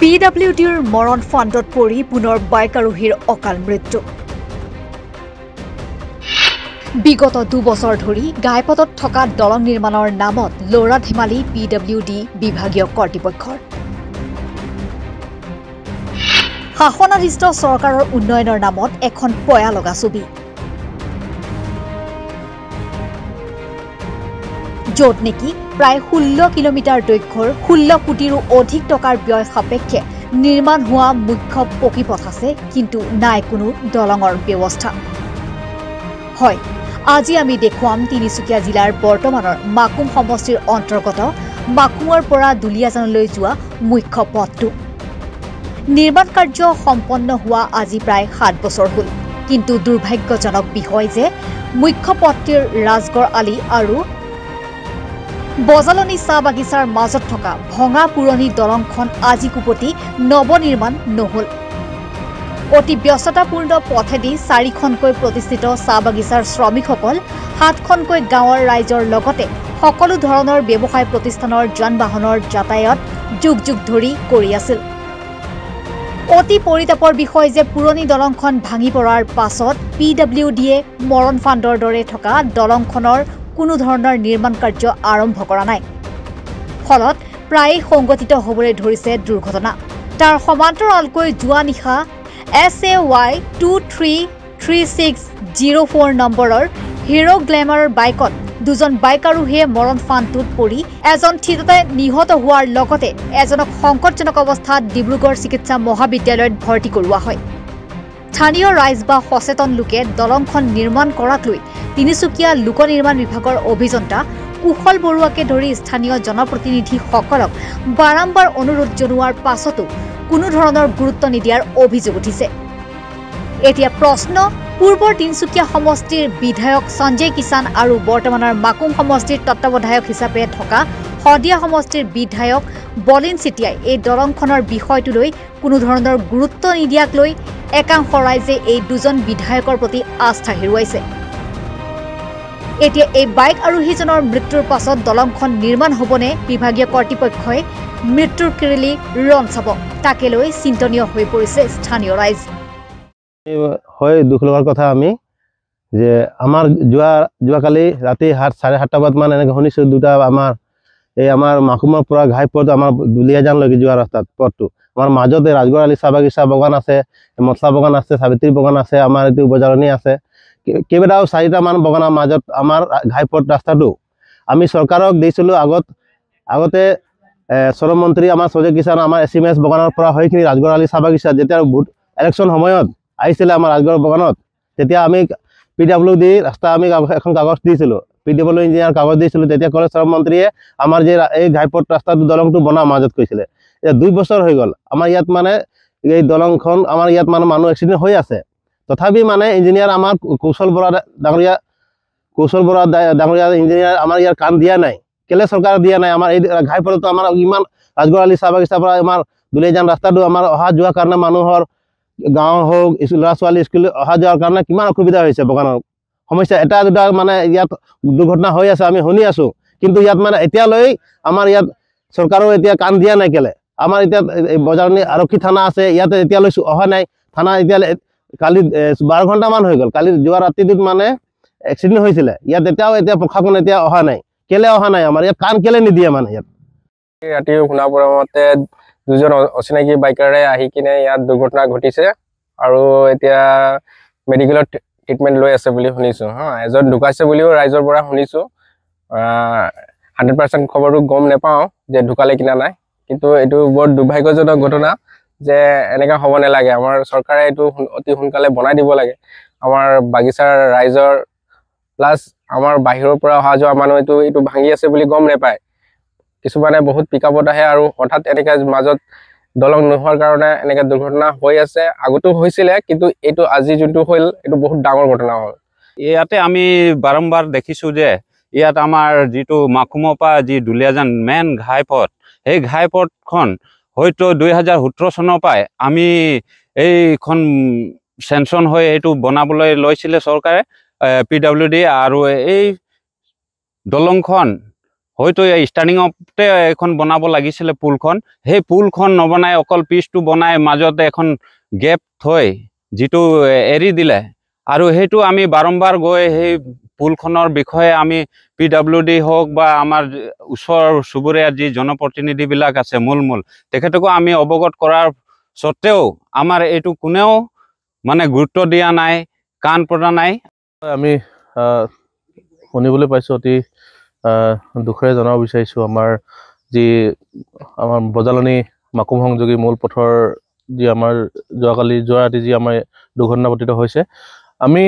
PWDৰ মৰণ ফাণ্ডত পৰি পুনৰ বাইক আৰোহীৰ অকাল মৃত্যু। বিগত 2 বছৰ ধৰি গাইপথত থকা দলং নিৰ্মাণৰ নামত লৰা ধেমালি PWD বিভাগীয় কৰ্তৃপক্ষৰ। শাসনাধিষ্ঠ চৰকাৰৰ উন্নয়নৰ নামত এখন পয়া লগা ছবি। য'ত নেকি প্ৰায় 16 কিলোমিটাৰ দৈৰ্ঘ্যৰ 16 কোটিৰো অধিক টকাৰ ব্যয় সাপেক্ষে নিৰ্মাণ হোৱা মুখ্য পকীপথ আছে, কিন্তু নাই কোনো দলঙৰ ব্যৱস্থা। হয়, আজি আমি দেখুৱাম তিনিচুকীয়া জিলাৰ বৰ্তমানৰ মাকুম সমষ্টিৰ অন্তৰ্গত মাকুমৰ পৰা দুলিয়াজানলৈ যোৱা মুখ্য পথটো। নিৰ্মাণ কাৰ্য সম্পন্ন হোৱা আজি প্ৰায় 7 বছৰ হ'ল, কিন্তু দুৰ্ভাগ্যজনক বিষয় যে মুখ্য পথটিৰ ৰাজগড় আলি আৰু বজালনি চাহ বাগিচাৰ মাজত থকা ভঙা পুৰণি দলংখন আজি কুপতি নৱনিৰ্মাণ নহল। অতি ব্যস্ততাপূৰ্ণ পথেদি 4খনকৈ প্ৰতিষ্ঠিত চাহ বাগিচাৰ শ্ৰমিকসকল 7খনকৈ গাঁৱৰ ৰাইজৰ লগতে সকলো ধৰণৰ ব্যৱসায় প্ৰতিষ্ঠানৰ যান বাহনৰ যাতায়াত যুগ যুগ ধৰি কৰি আছিল। অতি পৰিতাপৰ বিষয় যে পুৰণি দলংখন ভাঙি পৰাৰ পাছত PWDয়ে মৰণ ফাণ্ডৰ দৰে থকা দলংখনৰ কোনো ধৰণৰ নিৰ্মাণ কাৰ্য আৰম্ভ কৰা নাই। ফলত প্ৰায় সংগঠিত হ'বলৈ ধৰিছে দুৰ্ঘটনা। তাৰ সমান্তৰালকৈ যোৱা নিশা SAY 233604 নম্বৰৰ হিৰো গ্লেমাৰৰ বাইকত 2জন বাইক আৰোহীয়ে মৰণ ফাণ্ডটোত পৰি এজন থিততে নিহত হোৱাৰ লগতে এজনক সংকটজনক অৱস্থাত ডিব্ৰুগড় চিকিৎসা মহাবিদ্যালয়ত ভৰ্তি কৰোৱা হয়। স্থানীয় ৰাইজ বা সচেতন লোকে দলংখন নিৰ্মাণ কৰাক লৈ তিনিচুকীয়া লোক নিৰ্মাণ বিভাগৰ অভিযন্তা কুশল বৰুৱাকে ধৰি স্থানীয় জনপ্ৰতিনিধিসকলক বাৰম্বাৰ অনুৰোধ জনোৱাৰ পাছতো কোনো ধৰণৰ গুৰুত্ব নিদিয়াৰ অভিযোগ উঠিছে। এতিয়া প্ৰশ্ন, পূৰ্বৰ তিনিচুকীয়া সমষ্টিৰ বিধায়ক সঞ্জয় কিষাণ আৰু বৰ্তমানৰ মাকুম সমষ্টিৰ তত্ত্বাৱধায়ক হিচাপে থকা শদিয়া সমষ্টিৰ বিধায়ক বলিন চেতিয়াই এই দলংখনৰ বিষয়টোলৈ কোনো ধৰণৰ গুৰুত্ব নিদিয়াক লৈ একাংশ ৰাইজে এই 2জন বিধায়কৰ প্ৰতি আস্থা হেৰুৱাইছে। এতিয়া এই বাইক আৰোহীজনৰ মৃত্যুৰ পাছত দলংখন নিৰ্মাণ হ'বনে বিভাগীয় কৰ্তৃপক্ষই মৃত্যুৰ কিৰিলি ৰণ চাব, তাকে লৈ চিন্তনীয় হৈ পৰিছে স্থানীয় ৰাইজ। হয়, দুখ লগাৰ কথা আমি যে আমাৰ যোৱাকালি ৰাতি 7:30 বজাত মান এনেকৈ শুনিছোঁ দুটা আমাৰ মাকুমৰ পৰা ঘাইপথ আমাৰ দুলিয়াজানলৈকে যোৱা ৰাস্তাত পথটো আমাৰ মাজতে ৰাজগড় আলি চাহ বাগিচা বাগান আছে, মছলা বাগান আছে, সাবিত্ৰী বাগান আছে, আমাৰ এইটো বজাৰণী আছে, কেইবাটাও 4টা মান বাগানৰ মাজত আমাৰ ঘাইপথ ৰাস্তাটো আমি চৰকাৰক দিছিলোঁ। আগতে শ্ৰম মন্ত্ৰী আমাৰ সঞ্জয় কিষাণ আমাৰ SMS বাগানৰ পৰা হয়খিনি ৰাজগড় আলি চাহ বাগিচা যেতিয়া ভোট ইলেকশ্যন সময়ত আহিছিলে আমাৰ ৰাজগড় বাগানত, তেতিয়া আমি PWD ৰাস্তা আমি এখন কাগজ দিছিলোঁ, PWD ইঞ্জিনিয়াৰ কাগজ দিছিলোঁ। তেতিয়া ক'লে শ্ৰম মন্ত্ৰীয়ে আমাৰ যে এই ঘাইপথ ৰাস্তাটো দলংটো বনাৰ মাজত কৈছিলে। এতিয়া 2 বছৰ হৈ গ'ল, আমাৰ ইয়াত মানে এই দলংখন আমাৰ ইয়াত মানুহ এক্সিডেণ্ট হৈ আছে, তথাপি মানে ইঞ্জিনিয়াৰ আমাৰ কৌশল বৰা ডাঙৰীয়া ইঞ্জিনিয়াৰ আমাৰ ইয়াৰ কাম দিয়া নাই। কেলে চৰকাৰে দিয়া নাই? আমাৰ এই ঘাইপথতো আমাৰ ইমান ৰাজগড় আলি চাহ বাগিচাৰ পৰা আমাৰ দুলিয়াজান ৰাস্তাটো আমাৰ অহা যোৱাৰ কাৰণে মানুহৰ গাঁও হওক ল'ৰা ছোৱালী স্কুল অহা যোৱাৰ কাৰণে কিমান অসুবিধা হৈছে। বাগানৰ সমস্যা এটা দুটা মানে ইয়াত দুৰ্ঘটনা হৈ আছে, আমি শুনি আছোঁ, কিন্তু ইয়াত মানে এতিয়ালৈ আমাৰ ইয়াত চৰকাৰেও এতিয়া কাম দিয়া নাই। কেলে আমাৰ এতিয়া বজাৰণী আৰক্ষী থানা আছে, ইয়াতে এতিয়ালৈ অহা নাই থানা। এতিয়ালৈ কালি 12 ঘণ্টামান হৈ গ'ল, কালি যোৱা ৰাতিটোত মানে এক্সিডেণ্ট হৈছিলে ইয়াত, এতিয়া প্ৰশাসন এতিয়া অহা নাই। কেলে অহা নাই? আমাৰ ইয়াত কাম কেলে নিদিয়ে? মানে ইয়াত ৰাতি শুনা পোৱা মতে 2জন অচিনাকি বাইকাৰে আহি কিনে ইয়াত দুৰ্ঘটনা ঘটিছে আৰু এতিয়া মেডিকেলত ট্ৰিটমেণ্ট লৈ আছে বুলি শুনিছোঁ। এজন ঢুকাইছে বুলিও ৰাইজৰ পৰা শুনিছোঁ। 100% খবৰটো গম নাপাওঁ যে ঢুকালে কিনা নাই, কিন্তু এইটো বৰ দুৰ্ভাগ্যজনক ঘটনা যে এনেকৈ হ'ব নালাগে। আমাৰ চৰকাৰে এইটো অতি সোনকালে বনাই দিব লাগে। আমাৰ বাগিচাৰ ৰাইজৰ প্লাছ আমাৰ বাহিৰৰ পৰা অহা যোৱা মানুহ এইটো ভাঙি আছে বুলি গম নাপায়। কিছুমানে বহুত পিকআপত আহে আৰু হঠাৎ এনেকৈ মাজত দলং নোহোৱাৰ কাৰণে এনেকৈ দুৰ্ঘটনা হৈ আছে। আগতো হৈছিলে, কিন্তু এইটো আজি যোনটো হ'ল এইটো বহুত ডাঙৰ ঘটনা হ'ল। ইয়াতে আমি বাৰম্বাৰ দেখিছোঁ যে ইয়াত আমাৰ যিটো মাকুমৰ পৰা যি দুলিয়াজান মেইন ঘাইপথ, সেই ঘাইপথখন হয়তো 2017 চনৰ পৰাই আমি এইখন চেংচন হৈ এইটো বনাবলৈ লৈছিলে চৰকাৰে PWD, আৰু এই দলংখন হয়তো ষ্টাৰ্টিঙতে এখন বনাব লাগিছিলে পুলখন, সেই পুলখন নবনাই অকল পিচটো বনাই মাজতে এখন গেপ থৈ যিটো এৰি দিলে, আৰু সেইটো আমি বাৰম্বাৰ গৈ সেই পুলখনৰ বিষয়ে আমি PWD হওক বা আমাৰ ওচৰ চুবুৰীয়া যি জনপ্ৰতিনিধিবিলাক আছে মূল তেখেতকো আমি অৱগত কৰাৰ স্বত্তেও আমাৰ এইটো কোনেও মানে গুৰুত্ব দিয়া নাই, কাণ প্ৰদা নাই। আমি শুনিবলৈ পাইছোঁ, অতি দুখেৰে জনাব বিচাৰিছোঁ আমাৰ বজালনি মাকুম সংযোগী মূল পথৰ যি আমাৰ যোৱা ৰাতি যি আমাৰ দুৰ্ঘটনা পতিত হৈছে, আমি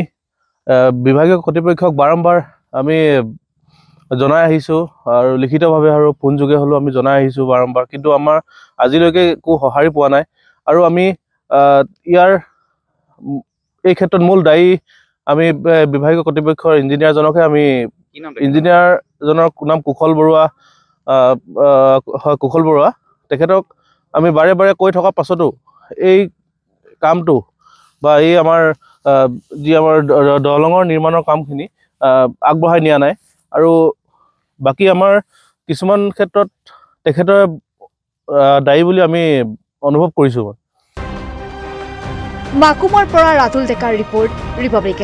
বিভাগীয় কৰ্তৃপক্ষক বাৰম্বাৰ আমি জনাই আহিছোঁ আৰু লিখিতভাৱে আৰু ফোনযোগে হ'লেও আমি জনাই আহিছোঁ বাৰম্বাৰ, কিন্তু আমাৰ আজিলৈকে একো সঁহাৰি পোৱা নাই। আৰু আমি এই ক্ষেত্ৰত মূল দায়ী আমি বিভাগীয় কৰ্তৃপক্ষৰ ইঞ্জিনিয়াৰজনকহে ইঞ্জিনিয়াৰজনৰ নাম কুশল বৰুৱা, হয় কুশল বৰুৱা, তেখেতক আমি বাৰে বাৰে কৈ থকাৰ পাছতো এই কামটো বা এই আমাৰ যি আমাৰ দলঙৰ নিৰ্মাণৰ কামখিনি আগবঢ়াই নিয়া নাই। আৰু বাকী আমাৰ কিছুমান ক্ষেত্ৰত তেখেতৰ দায়ী বুলি আমি অনুভৱ কৰিছোঁ। মাকুমৰ পৰা ৰাতুল ডেকাৰ ৰিপৰ্ট, ৰিপাব্লিক।